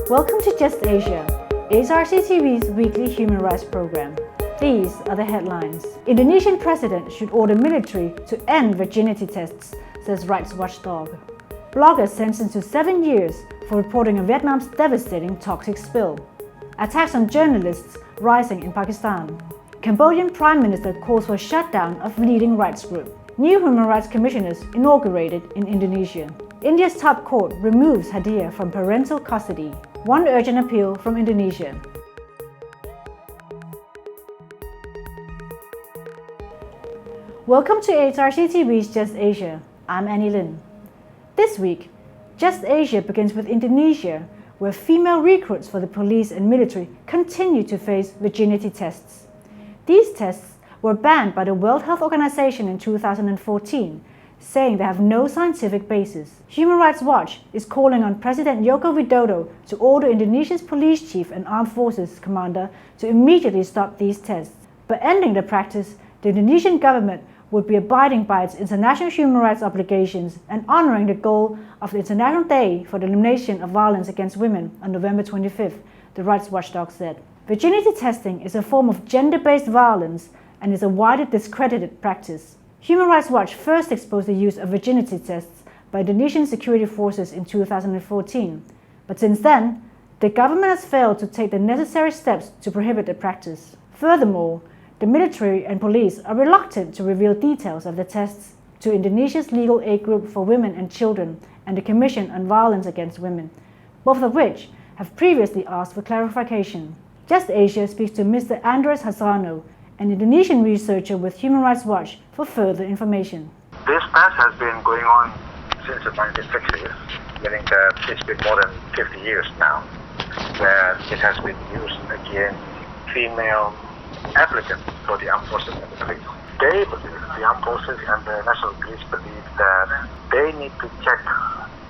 Welcome to Just Asia, AHRC TV's weekly human rights program. These are the headlines. Indonesian president should order military to end virginity tests, says rights watchdog. Blogger sentenced to 7 years for reporting on Vietnam's devastating toxic spill. Attacks on journalists rising in Pakistan. Cambodian Prime Minister calls for shutdown of leading rights group. New human rights commissioners inaugurated in Indonesia. India's top court removes Hadiya from parental custody. One urgent appeal from Indonesia. Welcome to AHRC TV's Just Asia. I'm Annie Lin. This week, Just Asia begins with Indonesia, where female recruits for the police and military continue to face virginity tests. These tests were banned by the World Health Organization in 2014, saying they have no scientific basis. Human Rights Watch is calling on President Joko Widodo to order Indonesia's police chief and armed forces commander to immediately stop these tests. By ending the practice, the Indonesian government would be abiding by its international human rights obligations and honoring the goal of the International Day for the Elimination of Violence Against Women on November 25th, the rights watchdog said. Virginity testing is a form of gender-based violence and is a widely discredited practice. Human Rights Watch first exposed the use of virginity tests by Indonesian security forces in 2014, but since then, the government has failed to take the necessary steps to prohibit the practice. Furthermore, the military and police are reluctant to reveal details of the tests to Indonesia's Legal Aid Group for Women and Children and the Commission on Violence Against Women, both of which have previously asked for clarification. Just Asia speaks to Mr. Andreas Harsano, an Indonesian researcher with Human Rights Watch, for further information. This test has been going on since the 1960s, meaning that it's been more than 50 years now, where it has been used against female applicants for the armed forces and the police. They believe, the armed forces and the national police believe that they need to check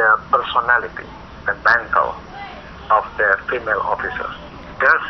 the personality, the mental of their female officers. Thus,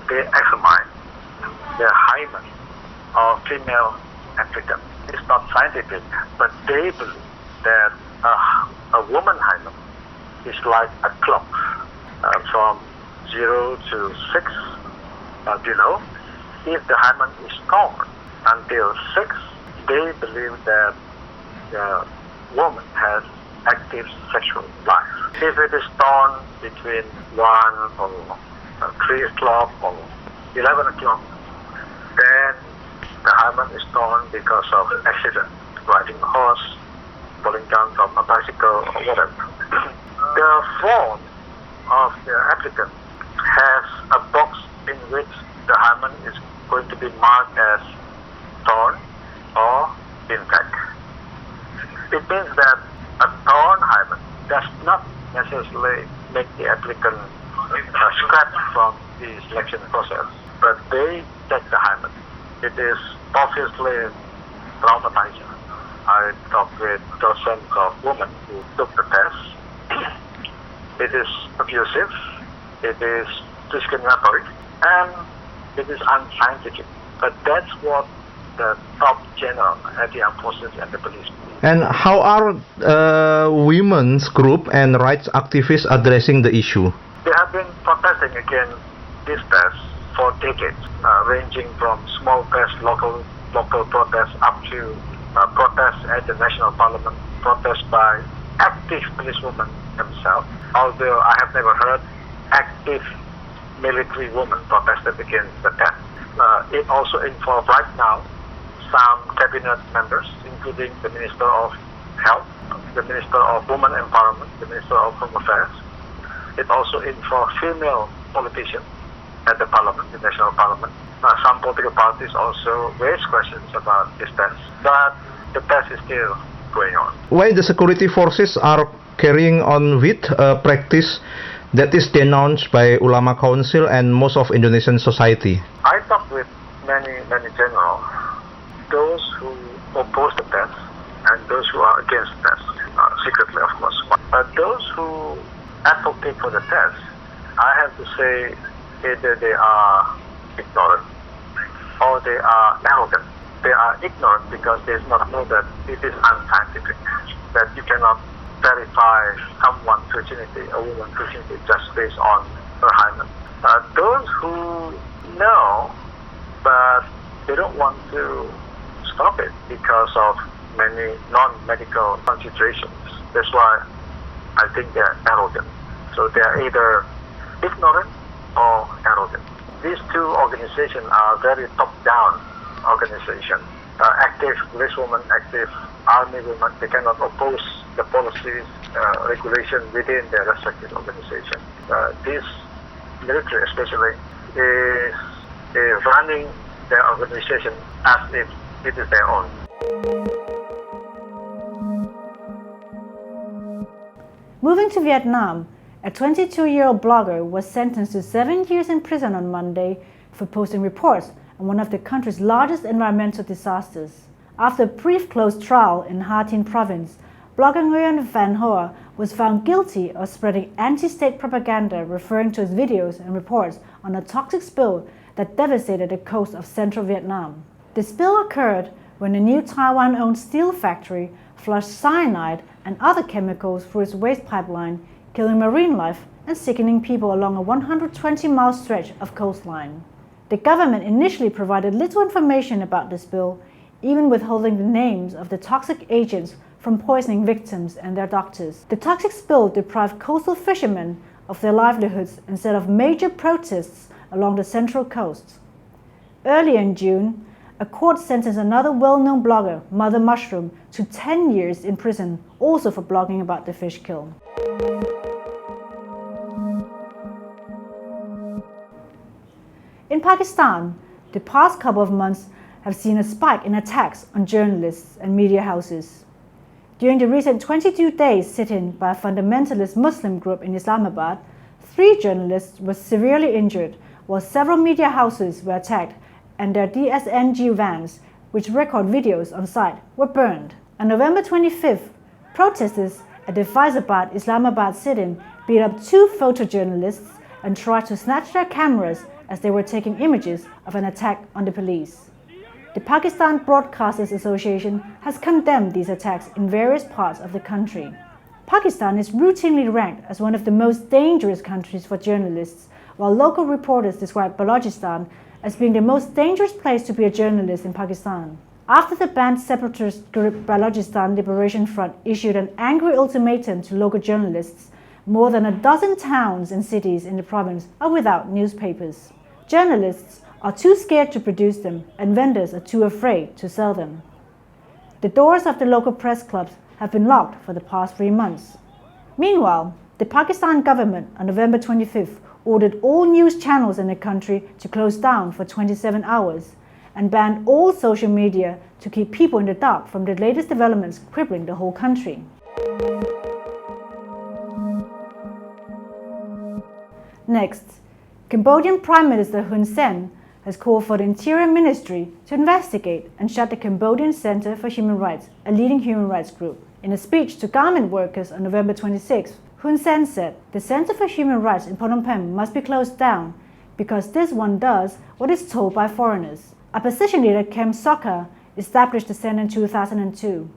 they examine the hymen of female applicants. It's not scientific, but they believe that a woman hymen is like a clock from 0 to 6 below. If the hymen is torn until 6, they believe that the woman has active sexual life. If it is torn between 1 or 3 o'clock or 11 o'clock, then the hymen is torn because of accident, riding a horse, falling down from a bicycle or whatever. The phone of the applicant has a box in which the hymen is going to be marked as torn or intact. It means that a torn hymen does not necessarily make the applicant scrapped from the selection process, but they check the hymen. It is obviously traumatizing. I talked with dozens of women who took the test. It is abusive, it is discriminatory, and it is unscientific. But that's what the top general at the armed forces and the police believe. And how are women's group and rights activists addressing the issue? They have been protesting against this test for decades, ranging from small protest, local protests, up to protests at the national parliament, protests by active policewomen themselves. Although I have never heard active military women protested against the test. It also involved right now some cabinet members, including the Minister of Health, the Minister of Women Empowerment, the Minister of Home Affairs. It also involved female politicians at the parliament, the national parliament. Some political parties also raised questions about this test, but the test is still going on. Why the security forces are carrying on with a practice that is denounced by Ulama Council and most of Indonesian society? I talked with many generals, those who oppose the test and those who are against the test, secretly of course. But those who advocate for the test, I have to say either they are ignorant or they are arrogant. They are ignorant because they do not know that it is unscientific, that you cannot verify someone's virginity, a woman's virginity, just based on her hymen. Those who know, but they don't want to stop it because of many non-medical considerations. That's why I think they're arrogant. So they're either ignorant or arrogant. These two organizations are very top-down organizations. Active policewomen, active army women, they cannot oppose the policies, regulation within their respective organization. This military especially is running their organization as if it is their own. Moving to Vietnam, a 22-year-old blogger was sentenced to 7 years in prison on Monday for posting reports on one of the country's largest environmental disasters. After a brief closed trial in Hà Tĩnh province, blogger Nguyen Van Hoa was found guilty of spreading anti-state propaganda referring to his videos and reports on a toxic spill that devastated the coast of central Vietnam. The spill occurred when a new Taiwan-owned steel factory flushed cyanide and other chemicals through its waste pipeline, killing marine life and sickening people along a 120-mile stretch of coastline. The government initially provided little information about the spill, even withholding the names of the toxic agents from poisoning victims and their doctors. The toxic spill deprived coastal fishermen of their livelihoods and set off major protests along the central coast. Earlier in June, a court sentenced another well-known blogger, Mother Mushroom, to 10 years in prison, also for blogging about the fish kill. In Pakistan, the past couple of months have seen a spike in attacks on journalists and media houses. During the recent 22-day sit-in by a fundamentalist Muslim group in Islamabad, 3 journalists were severely injured, while several media houses were attacked and their DSNG vans, which record videos on site, were burned. On November 25th, protesters at the Faizabad Islamabad sit-in beat up 2 photojournalists and tried to snatch their cameras as they were taking images of an attack on the police. The Pakistan Broadcasters Association has condemned these attacks in various parts of the country. Pakistan is routinely ranked as one of the most dangerous countries for journalists, while local reporters describe Balochistan as being the most dangerous place to be a journalist in Pakistan. After the banned separatist group Balochistan Liberation Front issued an angry ultimatum to local journalists, more than a dozen towns and cities in the province are without newspapers. Journalists are too scared to produce them, and vendors are too afraid to sell them. The doors of the local press clubs have been locked for the past 3 months. Meanwhile, the Pakistan government on November 25th ordered all news channels in the country to close down for 27 hours and banned all social media to keep people in the dark from the latest developments crippling the whole country. Next, Cambodian Prime Minister Hun Sen has called for the Interior Ministry to investigate and shut the Cambodian Center for Human Rights, a leading human rights group. In a speech to garment workers on November 26, Hun Sen said the Center for Human Rights in Phnom Penh must be closed down because this one does what is told by foreigners. Opposition leader Kem Sokha established the center in 2002.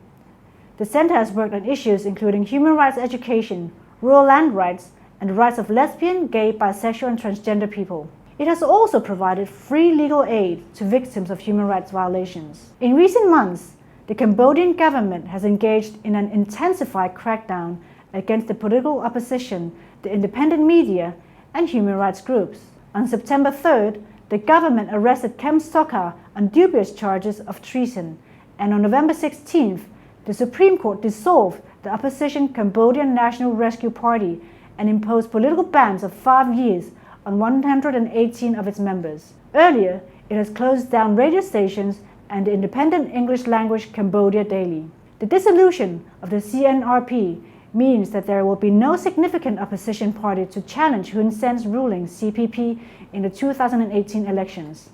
The center has worked on issues including human rights education, rural land rights, and the rights of lesbian, gay, bisexual, and transgender people. It has also provided free legal aid to victims of human rights violations. In recent months, the Cambodian government has engaged in an intensified crackdown against the political opposition, the independent media, and human rights groups. On September 3rd, the government arrested Kem Sokha on dubious charges of treason, and on November 16th, the Supreme Court dissolved the opposition Cambodian National Rescue Party and imposed political bans of 5 years on 118 of its members. Earlier, it has closed down radio stations and the independent English-language Cambodia Daily. The dissolution of the CNRP means that there will be no significant opposition party to challenge Hun Sen's ruling CPP in the 2018 elections.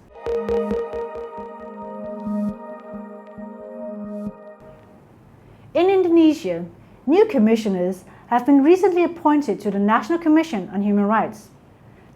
In Indonesia, new commissioners have been recently appointed to the National Commission on Human Rights.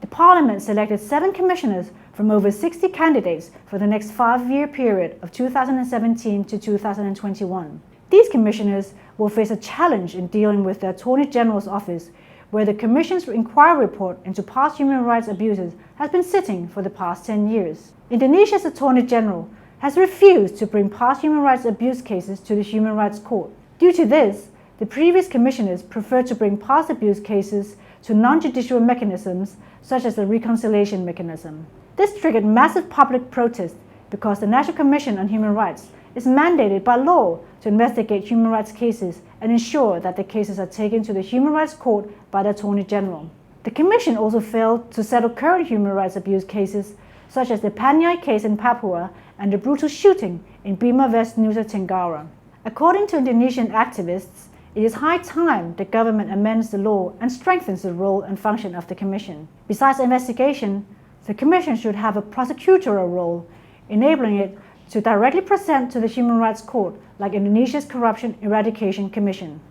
The parliament selected 7 commissioners from over 60 candidates for the next 5-year period of 2017 to 2021. These commissioners will face a challenge in dealing with the Attorney General's office, where the Commission's inquiry report into past human rights abuses has been sitting for the past 10 years. Indonesia's Attorney General has refused to bring past human rights abuse cases to the Human Rights Court. Due to this, the previous commissioners preferred to bring past abuse cases to non-judicial mechanisms such as the reconciliation mechanism. This triggered massive public protest because the National Commission on Human Rights is mandated by law to investigate human rights cases and ensure that the cases are taken to the Human Rights Court by the Attorney General. The Commission also failed to settle current human rights abuse cases such as the Panyai case in Papua and the brutal shooting in Bima West, Nusa Tenggara. According to Indonesian activists, it is high time the government amends the law and strengthens the role and function of the Commission. Besides investigation, the Commission should have a prosecutorial role, enabling it to directly present to the Human Rights Court like Indonesia's Corruption Eradication Commission.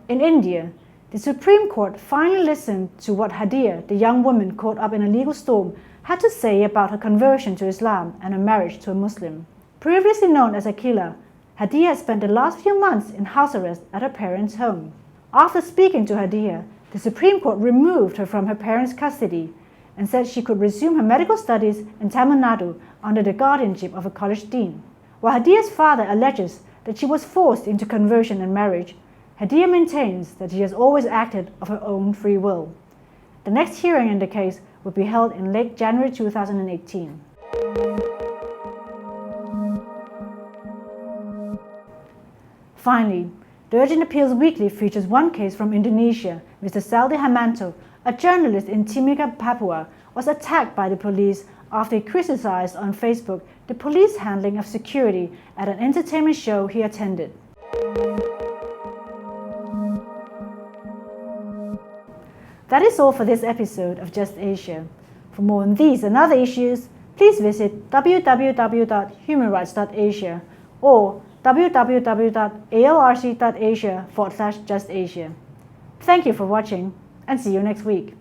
In India, the Supreme Court finally listened to what Hadiya, the young woman caught up in a legal storm, had to say about her conversion to Islam and her marriage to a Muslim. Previously known as Akila, Hadiya spent the last few months in house arrest at her parents' home. After speaking to Hadiya, the Supreme Court removed her from her parents' custody and said she could resume her medical studies in Tamil Nadu under the guardianship of a college dean. While Hadiya's father alleges that she was forced into conversion and marriage, Hadiya maintains that she has always acted of her own free will. The next hearing in the case will be held in late January 2018. Finally, the Urgent Appeals Weekly features one case from Indonesia. Mr. Saldi Hamanto, a journalist in Timika, Papua, was attacked by the police after he criticized on Facebook the police handling of security at an entertainment show he attended. That is all for this episode of Just Asia. For more on these and other issues, please visit www.humanrights.asia or www.ahlrc.asia/justasia. Thank you for watching and see you next week.